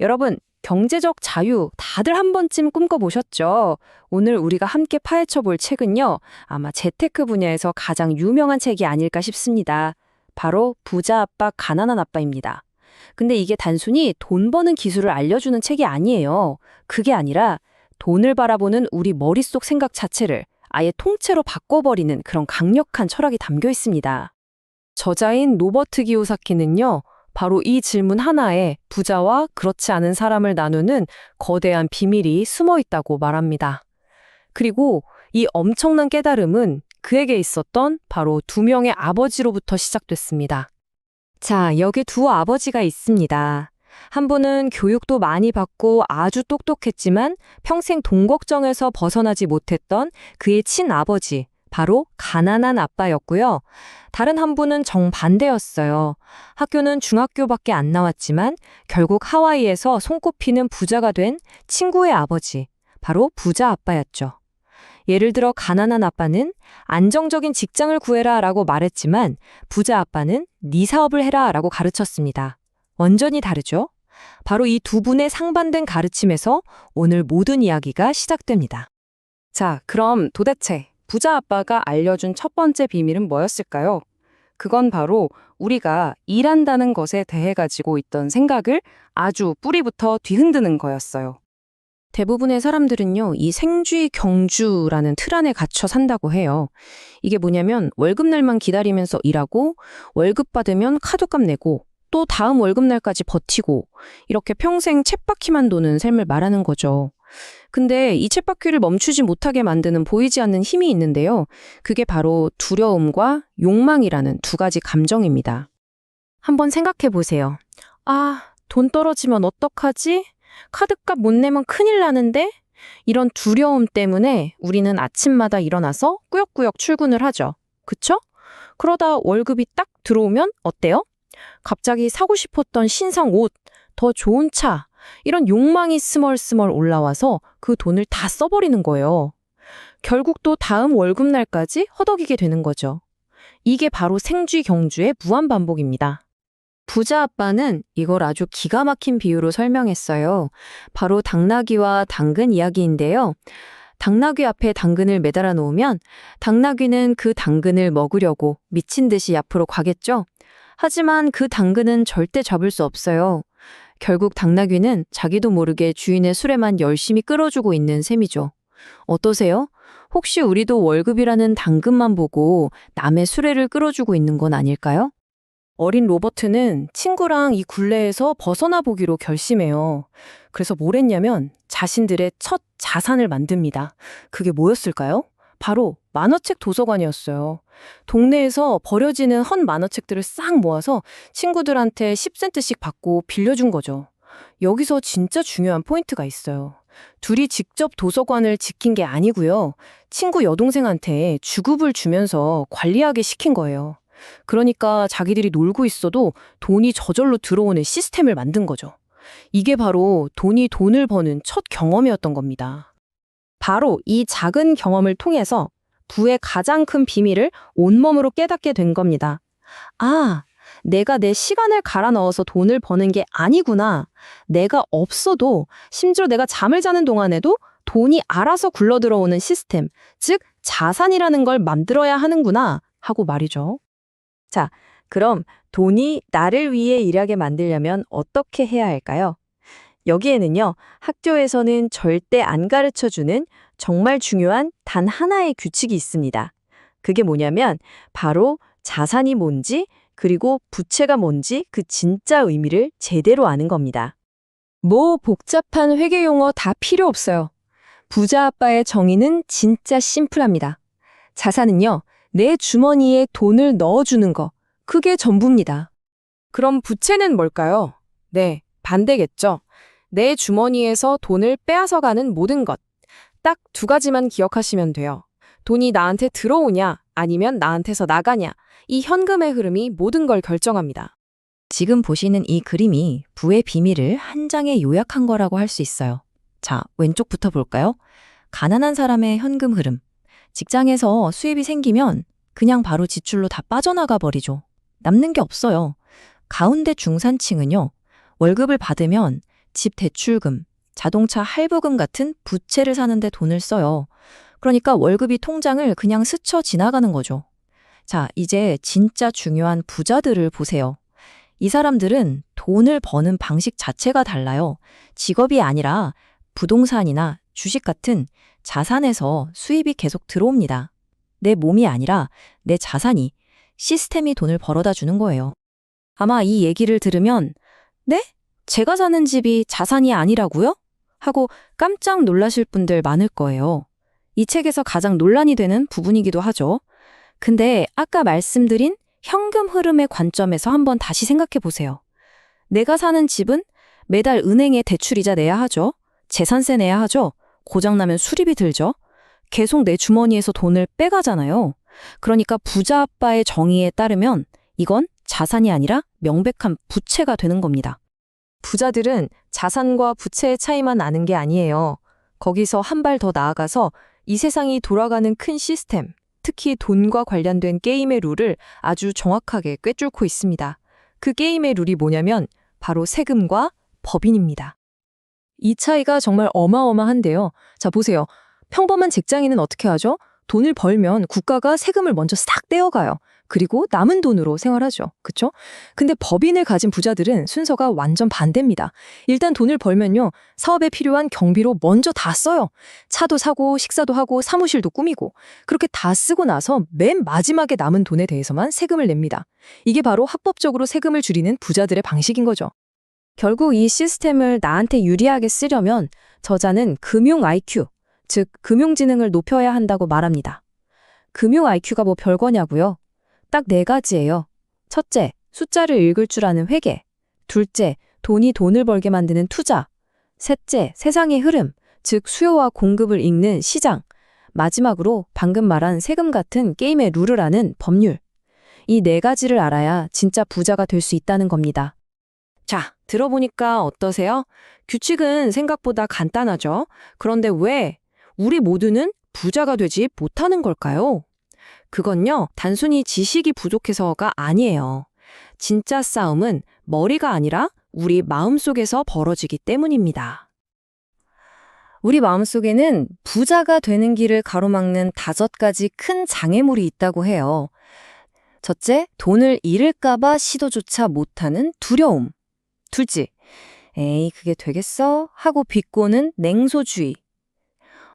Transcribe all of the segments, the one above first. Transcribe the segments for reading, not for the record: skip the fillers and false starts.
여러분, 경제적 자유 다들 한 번쯤 꿈꿔보셨죠? 오늘 우리가 함께 파헤쳐 볼 책은요, 아마 재테크 분야에서 가장 유명한 책이 아닐까 싶습니다. 바로 부자 아빠, 가난한 아빠입니다. 근데 이게 단순히 돈 버는 기술을 알려주는 책이 아니에요. 그게 아니라 돈을 바라보는 우리 머릿속 생각 자체를 아예 통째로 바꿔버리는 그런 강력한 철학이 담겨 있습니다. 저자인 로버트 기요사키는요, 바로 이 질문 하나에 부자와 그렇지 않은 사람을 나누는 거대한 비밀이 숨어 있다고 말합니다. 그리고 이 엄청난 깨달음은 그에게 있었던 바로 두 명의 아버지로부터 시작됐습니다. 자, 여기 두 아버지가 있습니다. 한 분은 교육도 많이 받고 아주 똑똑했지만 평생 돈 걱정에서 벗어나지 못했던 그의 친아버지, 바로 가난한 아빠였고요. 다른 한 분은 정반대였어요. 학교는 중학교밖에 안 나왔지만 결국 하와이에서 손꼽히는 부자가 된 친구의 아버지, 바로 부자 아빠였죠. 예를 들어 가난한 아빠는 안정적인 직장을 구해라 라고 말했지만 부자 아빠는 네 사업을 해라 라고 가르쳤습니다. 완전히 다르죠? 바로 이 두 분의 상반된 가르침에서 오늘 모든 이야기가 시작됩니다. 자, 그럼 도대체 부자 아빠가 알려준 첫 번째 비밀은 뭐였을까요? 그건 바로 우리가 일한다는 것에 대해 가지고 있던 생각을 아주 뿌리부터 뒤흔드는 거였어요. 대부분의 사람들은요, 이 생쥐 경주라는 틀 안에 갇혀 산다고 해요. 이게 뭐냐면 월급날만 기다리면서 일하고 월급 받으면 카드값 내고 또 다음 월급날까지 버티고 이렇게 평생 쳇바퀴만 도는 삶을 말하는 거죠. 근데 이 쳇바퀴를 멈추지 못하게 만드는 보이지 않는 힘이 있는데요. 그게 바로 두려움과 욕망이라는 두 가지 감정입니다. 한번 생각해 보세요. 아, 돈 떨어지면 어떡하지? 카드값 못 내면 큰일 나는데? 이런 두려움 때문에 우리는 아침마다 일어나서 꾸역꾸역 출근을 하죠. 그쵸? 그러다 월급이 딱 들어오면 어때요? 갑자기 사고 싶었던 신상 옷, 더 좋은 차, 이런 욕망이 스멀스멀 올라와서 그 돈을 다 써버리는 거예요. 결국 또 다음 월급날까지 허덕이게 되는 거죠. 이게 바로 생쥐 경주의 무한반복입니다. 부자 아빠는 이걸 아주 기가 막힌 비유로 설명했어요. 바로 당나귀와 당근 이야기인데요. 당나귀 앞에 당근을 매달아 놓으면 당나귀는 그 당근을 먹으려고 미친 듯이 앞으로 가겠죠. 하지만 그 당근은 절대 잡을 수 없어요. 결국 당나귀는 자기도 모르게 주인의 수레만 열심히 끌어주고 있는 셈이죠. 어떠세요? 혹시 우리도 월급이라는 당근만 보고 남의 수레를 끌어주고 있는 건 아닐까요? 어린 로버트는 친구랑 이 굴레에서 벗어나 보기로 결심해요. 그래서 뭘 했냐면 자신들의 첫 자산을 만듭니다. 그게 뭐였을까요? 바로 만화책 도서관이었어요. 동네에서 버려지는 헌 만화책들을 싹 모아서 친구들한테 10센트씩 받고 빌려준 거죠. 여기서 진짜 중요한 포인트가 있어요. 둘이 직접 도서관을 지킨 게 아니고요. 친구 여동생한테 주급을 주면서 관리하게 시킨 거예요. 그러니까 자기들이 놀고 있어도 돈이 저절로 들어오는 시스템을 만든 거죠. 이게 바로 돈이 돈을 버는 첫 경험이었던 겁니다. 바로 이 작은 경험을 통해서 부의 가장 큰 비밀을 온몸으로 깨닫게 된 겁니다. 아, 내가 내 시간을 갈아 넣어서 돈을 버는 게 아니구나. 내가 없어도 심지어 내가 잠을 자는 동안에도 돈이 알아서 굴러 들어오는 시스템, 즉 자산이라는 걸 만들어야 하는구나 하고 말이죠. 자, 그럼 돈이 나를 위해 일하게 만들려면 어떻게 해야 할까요? 여기에는요, 학교에서는 절대 안 가르쳐주는 정말 중요한 단 하나의 규칙이 있습니다. 그게 뭐냐면 바로 자산이 뭔지 그리고 부채가 뭔지 그 진짜 의미를 제대로 아는 겁니다. 뭐 복잡한 회계 용어 다 필요 없어요. 부자 아빠의 정의는 진짜 심플합니다. 자산은요, 내 주머니에 돈을 넣어주는 거, 그게 전부입니다. 그럼 부채는 뭘까요? 네, 반대겠죠. 내 주머니에서 돈을 빼앗아가는 모든 것. 딱 두 가지만 기억하시면 돼요. 돈이 나한테 들어오냐, 아니면 나한테서 나가냐. 이 현금의 흐름이 모든 걸 결정합니다. 지금 보시는 이 그림이 부의 비밀을 한 장에 요약한 거라고 할 수 있어요. 자, 왼쪽부터 볼까요? 가난한 사람의 현금 흐름. 직장에서 수입이 생기면 그냥 바로 지출로 다 빠져나가 버리죠. 남는 게 없어요. 가운데 중산층은요, 월급을 받으면 집 대출금, 자동차 할부금 같은 부채를 사는데 돈을 써요. 그러니까 월급이 통장을 그냥 스쳐 지나가는 거죠. 자, 이제 진짜 중요한 부자들을 보세요. 이 사람들은 돈을 버는 방식 자체가 달라요. 직업이 아니라 부동산이나 주식 같은 자산에서 수입이 계속 들어옵니다. 내 몸이 아니라 내 자산이, 시스템이 돈을 벌어다 주는 거예요. 아마 이 얘기를 들으면 네? 제가 사는 집이 자산이 아니라고요? 하고 깜짝 놀라실 분들 많을 거예요. 이 책에서 가장 논란이 되는 부분이기도 하죠. 근데 아까 말씀드린 현금 흐름의 관점에서 한번 다시 생각해 보세요. 내가 사는 집은 매달 은행에 대출이자 내야 하죠. 재산세 내야 하죠. 고장나면 수리비 들죠. 계속 내 주머니에서 돈을 빼가잖아요. 그러니까 부자 아빠의 정의에 따르면 이건 자산이 아니라 명백한 부채가 되는 겁니다. 부자들은 자산과 부채의 차이만 아는 게 아니에요. 거기서 한 발 더 나아가서 이 세상이 돌아가는 큰 시스템, 특히 돈과 관련된 게임의 룰을 아주 정확하게 꿰뚫고 있습니다. 그 게임의 룰이 뭐냐면 바로 세금과 법인입니다. 이 차이가 정말 어마어마한데요. 자, 보세요. 평범한 직장인은 어떻게 하죠? 돈을 벌면 국가가 세금을 먼저 싹 떼어가요. 그리고 남은 돈으로 생활하죠. 그쵸? 근데 법인을 가진 부자들은 순서가 완전 반대입니다. 일단 돈을 벌면요, 사업에 필요한 경비로 먼저 다 써요. 차도 사고, 식사도 하고, 사무실도 꾸미고. 그렇게 다 쓰고 나서 맨 마지막에 남은 돈에 대해서만 세금을 냅니다. 이게 바로 합법적으로 세금을 줄이는 부자들의 방식인 거죠. 결국 이 시스템을 나한테 유리하게 쓰려면 저자는 금융 IQ, 즉 금융지능을 높여야 한다고 말합니다. 금융 IQ가 뭐 별거냐고요? 딱 4가지예요. 첫째, 숫자를 읽을 줄 아는 회계. 둘째, 돈이 돈을 벌게 만드는 투자. 셋째, 세상의 흐름, 즉 수요와 공급을 읽는 시장. 마지막으로 방금 말한 세금 같은 게임의 룰을 아는 법률. 이 4가지를 알아야 진짜 부자가 될 수 있다는 겁니다. 자, 들어보니까 어떠세요? 규칙은 생각보다 간단하죠? 그런데 왜 우리 모두는 부자가 되지 못하는 걸까요? 그건요, 단순히 지식이 부족해서가 아니에요. 진짜 싸움은 머리가 아니라 우리 마음속에서 벌어지기 때문입니다. 우리 마음속에는 부자가 되는 길을 가로막는 5가지 큰 장애물이 있다고 해요. 첫째, 돈을 잃을까봐 시도조차 못하는 두려움. 둘째, 에이, 그게 되겠어? 하고 비꼬는 냉소주의.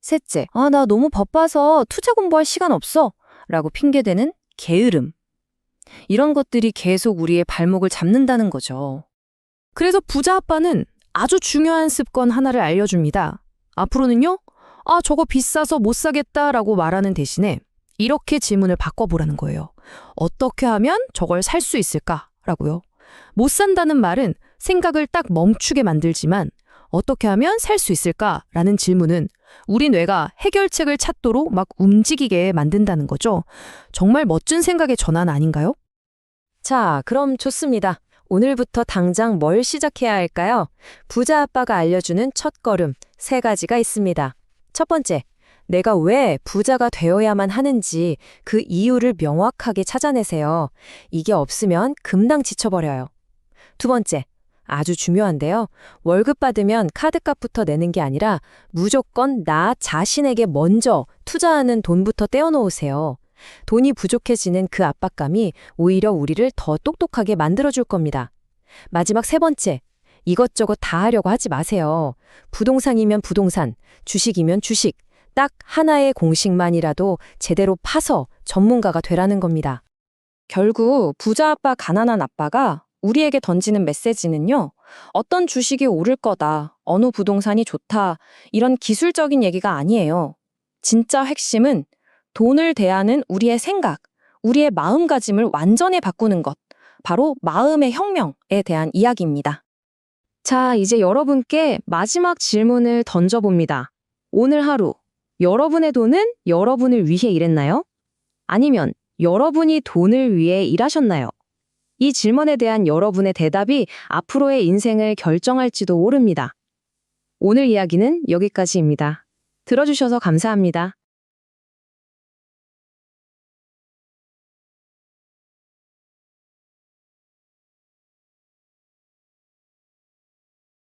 셋째, 나 너무 바빠서 투자 공부할 시간 없어. 라고 핑계대는 게으름. 이런 것들이 계속 우리의 발목을 잡는다는 거죠. 그래서 부자 아빠는 아주 중요한 습관 하나를 알려줍니다. 앞으로는요, 저거 비싸서 못 사겠다라고 말하는 대신에 이렇게 질문을 바꿔보라는 거예요. 어떻게 하면 저걸 살 수 있을까라고요. 못 산다는 말은 생각을 딱 멈추게 만들지만 어떻게 하면 살 수 있을까라는 질문은 우리 뇌가 해결책을 찾도록 막 움직이게 만든다는 거죠. 정말 멋진 생각의 전환 아닌가요? 자, 그럼 좋습니다. 오늘부터 당장 뭘 시작해야 할까요? 부자 아빠가 알려주는 첫걸음 3가지가 있습니다. 첫 번째, 내가 왜 부자가 되어야만 하는지 그 이유를 명확하게 찾아내세요. 이게 없으면 금방 지쳐버려요. 두 번째, 아주 중요한데요. 월급 받으면 카드값부터 내는 게 아니라 무조건 나 자신에게 먼저 투자하는 돈부터 떼어놓으세요. 돈이 부족해지는 그 압박감이 오히려 우리를 더 똑똑하게 만들어줄 겁니다. 마지막 3번째, 이것저것 다 하려고 하지 마세요. 부동산이면 부동산, 주식이면 주식, 딱 하나의 공식만이라도 제대로 파서 전문가가 되라는 겁니다. 결국 부자 아빠, 가난한 아빠가 우리에게 던지는 메시지는요, 어떤 주식이 오를 거다, 어느 부동산이 좋다, 이런 기술적인 얘기가 아니에요. 진짜 핵심은 돈을 대하는 우리의 생각, 우리의 마음가짐을 완전히 바꾸는 것, 바로 마음의 혁명에 대한 이야기입니다. 자, 이제 여러분께 마지막 질문을 던져봅니다. 오늘 하루, 여러분의 돈은 여러분을 위해 일했나요? 아니면 여러분이 돈을 위해 일하셨나요? 이 질문에 대한 여러분의 대답이 앞으로의 인생을 결정할지도 모릅니다. 오늘 이야기는 여기까지입니다. 들어주셔서 감사합니다.